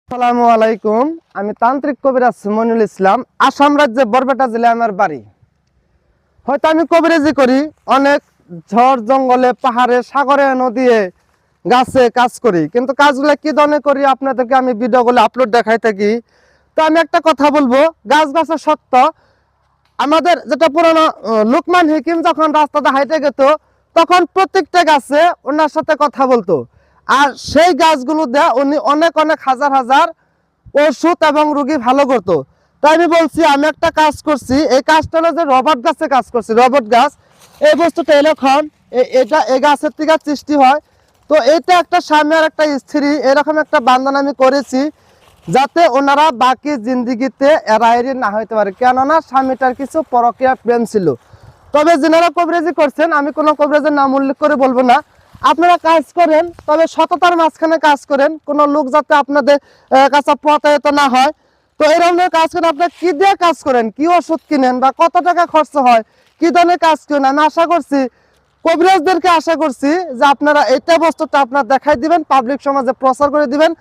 আসসালামু আলাইকুম। আমি তান্ত্রিক কবিরাজ মনিরুল ইসলাম। আসাম রাজ্যে বরপেটা জেলায় আমার বাড়ি। হয়তো আমি কবিরাজি করি, অনেক ঝড় জঙ্গলে, পাহাড়ে, সাগরে, নদীতে, গাছে কাজ করি, কিন্তু কাজগুলো কি ধরনের করি আপনাদেরকে আমি ভিডিওগুলো আপলোড দেখাই থাকি। তো আমি একটা কথা বলবো, গাছ গাছা সত্য। আমাদের যেটা পুরানো লুকমান হাকিম যখন রাস্তাতে হাইটে যেত, তখন প্রত্যেকটা গাছে ওনার সাথে কথা বলতো, আর সেই গাছগুলো দিয়ে উনি অনেক অনেক হাজার হাজার ওষুধ এবং রোগী ভালো করতো। তাই আমি বলছি, আমি একটা কাজ করছি, এই কাজটা হলো যে রবার্ট গাছে কাজ করছি। রবার্ট গাছ, এই বস্তুটা এরকম, এটা এই গাছের থেকে সৃষ্টি হয়। তো এইটা একটা স্বামী আর একটা স্ত্রী, এরকম একটা বান্ধন আমি করেছি, যাতে ওনারা বাকি জিন্দিগিতে এরাইরি না হইতে পারে, কেননা স্বামীটার কিছু পরকীয়া প্রেম ছিল। তবে যারা কবিরাজি করছেন, আমি কোনো কবিরাজের নাম উল্লেখ করে বলবো না, আপনারা কাজ করেন, তবে সততার মাঝখানে কাজ করেন, কোনো লোক যাতে আপনাদের কাছে প্রতারিত না হয়। তো এই ধরনের কাজ করেন, আপনারা কি দিয়ে কাজ করেন, কি ওষুধ কিনেন বা কত টাকা খরচ হয়, কি ধরনের কাজ করেন, আমি আশা করছি, কবিরাজদেরকে আশা করছি যে আপনারা এইটা বস্তুটা আপনারা দেখাই দিবেন, পাবলিক সমাজে প্রচার করে দিবেন।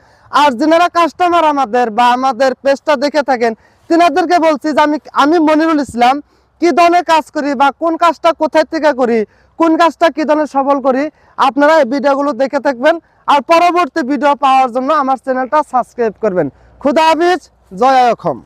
আর যারা কাস্টমার আমাদের বা আমাদের পেজটা দেখে থাকেন, তিনাদেরকে বলছি যে আমি মনিরুল ইসলাম কি ধরনের কাজ করি বা কোন কাজটা কোথায় থেকে করি, কোন কাজটা কি ধরনের সফল করি, আপনারা এই ভিডিওগুলো দেখে থাকবেন। আর পরবর্তী ভিডিও পাওয়ার জন্য আমার চ্যানেলটা সাবস্ক্রাইব করবেন। খুদা হাফেজ, জয় অক্ষম।